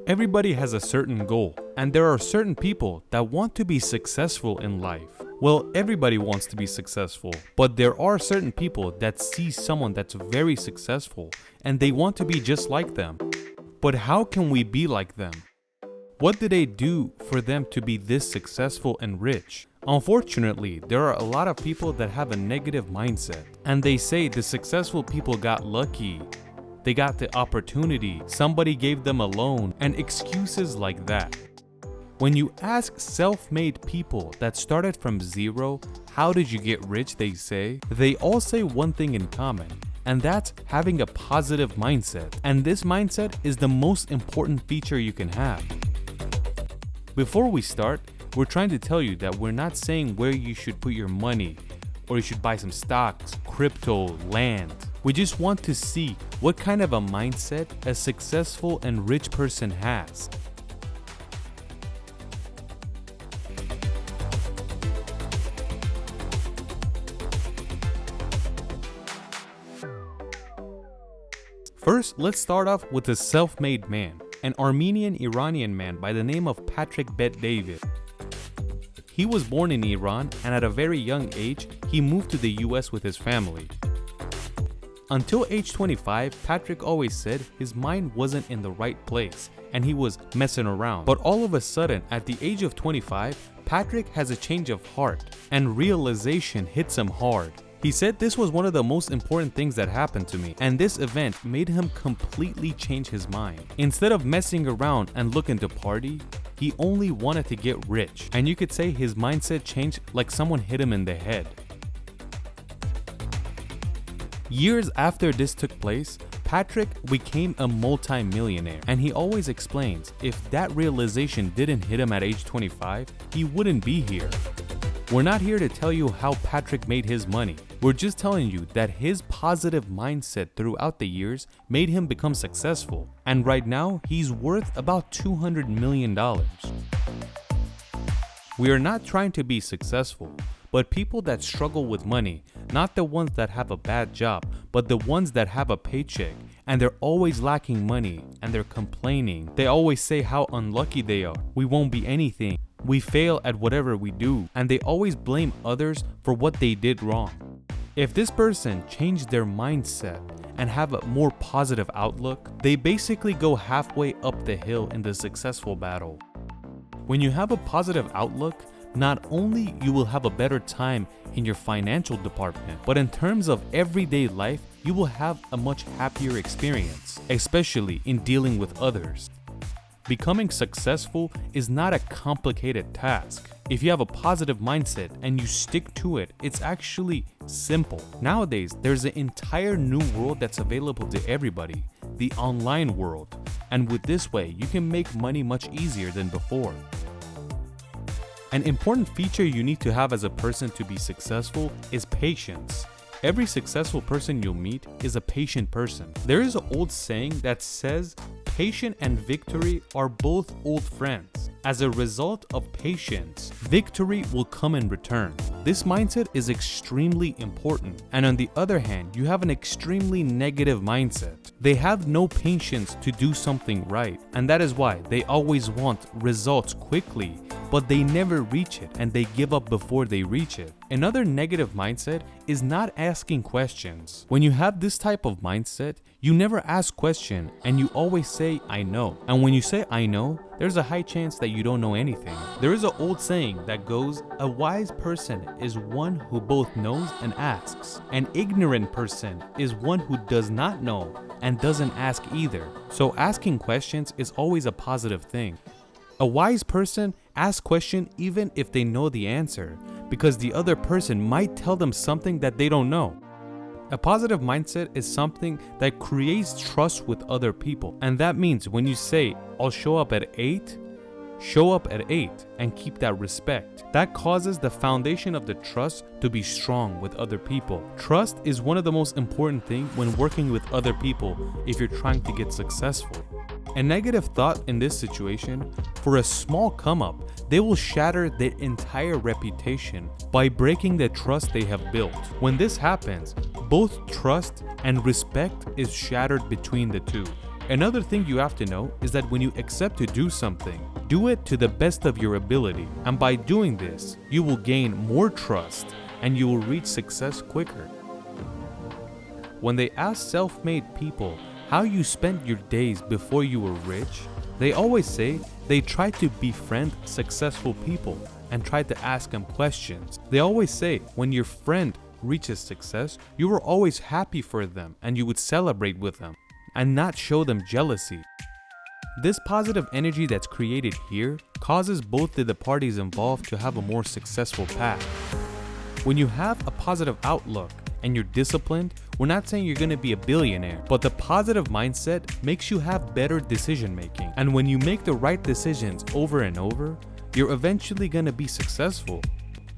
Everybody has a certain goal, and there are certain people that want to be successful in life. Well, everybody wants to be successful, but there are certain people that see someone that's very successful and they want to be just like them. But how can we be like them? What do they do for them to be this successful and rich? Unfortunately, there are a lot of people that have a negative mindset, and they say the successful people got lucky, they got the opportunity, somebody gave them a loan, and excuses like that. When you ask self-made people that started from zero, how did you get rich, they all say one thing in common, and that's having a positive mindset. And this mindset is the most important feature you can have. Before we start, we're trying to tell you that we're not saying where you should put your money, or you should buy some stocks, crypto, land. We just want to see what kind of a mindset a successful and rich person has. First, let's start off with a self-made man, an Armenian-Iranian man by the name of Patrick Bet-David. He was born in Iran, and at a very young age, he moved to the US with his family. Until age 25, Patrick always said his mind wasn't in the right place and he was messing around. But all of a sudden, at the age of 25, Patrick has a change of heart and realization hits him hard. He said, "This was one of the most important things that happened to me, and this event made him completely change his mind. Instead of messing around and looking to party, he only wanted to get rich." And you could say his mindset changed like someone hit him in the head. Years after this took place, Patrick became a multi-millionaire, and he always explains if that realization didn't hit him at age 25, he wouldn't be here. We're not here to tell you how Patrick made his money. We're just telling you that his positive mindset throughout the years made him become successful, and right now he's worth about $200 million. We are not trying to be successful, but people that struggle with money, not the ones that have a bad job, but the ones that have a paycheck and they're always lacking money and they're complaining. They always say how unlucky they are. We won't be anything. We fail at whatever we do, and they always blame others for what they did wrong. If this person changed their mindset and have a more positive outlook, they basically go halfway up the hill in the successful battle. When you have a positive outlook, not only you will have a better time in your financial department, but in terms of everyday life, you will have a much happier experience, especially in dealing with others. Becoming successful is not a complicated task. If you have a positive mindset and you stick to it, it's actually simple. Nowadays, there's an entire new world that's available to everybody, the online world. And with this way, you can make money much easier than before. An important feature you need to have as a person to be successful is patience. Every successful person you'll meet is a patient person. There is an old saying that says, "Patience and victory are both old friends." As a result of patience, victory will come in return. This mindset is extremely important. And on the other hand, you have an extremely negative mindset. They have no patience to do something right. And that is why they always want results quickly, but they never reach it and they give up before they reach it. Another negative mindset is not asking questions. When you have this type of mindset, you never ask questions and you always say, "I know." And when you say, "I know," there's a high chance that you don't know anything. There is an old saying that goes, "A wise person is one who both knows and asks. An ignorant person is one who does not know and doesn't ask either." So asking questions is always a positive thing. A wise person asks questions even if they know the answer, because the other person might tell them something that they don't know. A positive mindset is something that creates trust with other people. And that means when you say, "I'll show up at 8, show up at 8 and keep that respect. That causes the foundation of the trust to be strong with other people. Trust is one of the most important things when working with other people if you're trying to get successful. A negative thought in this situation, for a small come up, they will shatter their entire reputation by breaking the trust they have built. When this happens, both trust and respect is shattered between the two. Another thing you have to know is that when you accept to do something, do it to the best of your ability. And by doing this, you will gain more trust and you will reach success quicker. When they ask self-made people how you spent your days before you were rich, they always say they try to befriend successful people and try to ask them questions. They always say when your friend reaches success, you were always happy for them and you would celebrate with them and not show them jealousy. This positive energy that's created here causes both of the parties involved to have a more successful path. When you have a positive outlook and you're disciplined, we're not saying you're going to be a billionaire, but the positive mindset makes you have better decision making. And when you make the right decisions over and over, you're eventually going to be successful.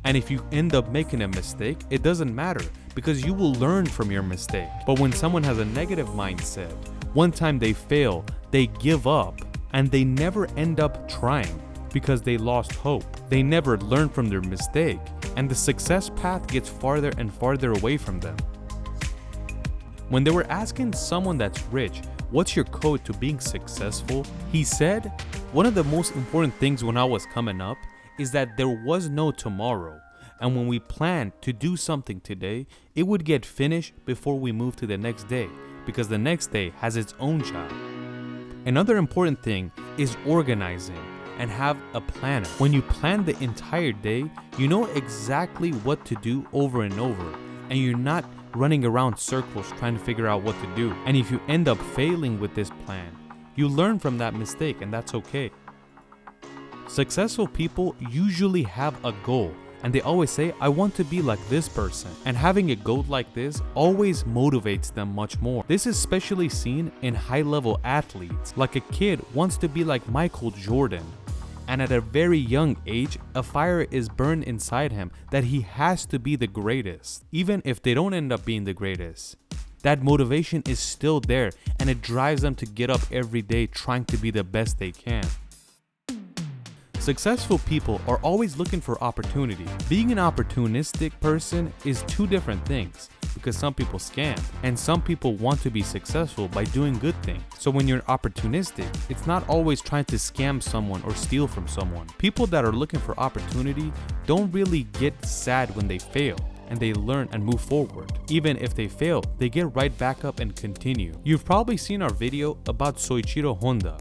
And if you end up making a mistake, it doesn't matter because you will learn from your mistake. But when someone has a negative mindset, one time they fail, they give up, and they never end up trying because they lost hope. They never learn from their mistake, and the success path gets farther and farther away from them. When they were asking someone that's rich, what's your code to being successful? He said, one of the most important things when I was coming up is that there was no tomorrow. And when we planned to do something today, it would get finished before we move to the next day, because the next day has its own job. Another important thing is organizing and have a planner. When you plan the entire day, you know exactly what to do over and over, and you're not running around circles trying to figure out what to do. And if you end up failing with this plan, you learn from that mistake, and that's okay. Successful people usually have a goal, and they always say, I want to be like this person. And having a goal like this always motivates them much more. This is especially seen in high-level athletes. Like a kid wants to be like Michael Jordan, and at a very young age, a fire is burned inside him that he has to be the greatest. Even if they don't end up being the greatest, that motivation is still there, and it drives them to get up every day trying to be the best they can. Successful people are always looking for opportunity. Being an opportunistic person is two different things, because some people scam and some people want to be successful by doing good things. So when you're opportunistic, it's not always trying to scam someone or steal from someone. People that are looking for opportunity don't really get sad when they fail, and they learn and move forward. Even if they fail, they get right back up and continue. You've probably seen our video about Soichiro Honda.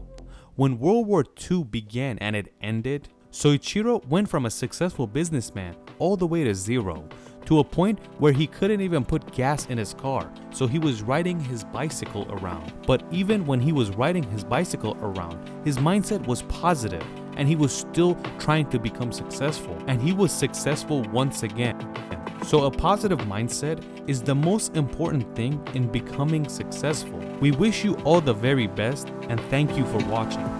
When World War II began and it ended, Soichiro went from a successful businessman all the way to zero, to a point where he couldn't even put gas in his car, so he was riding his bicycle around. But even when he was riding his bicycle around, his mindset was positive, and he was still trying to become successful, and he was successful once again. So a positive mindset is the most important thing in becoming successful. We wish you all the very best, and thank you for watching.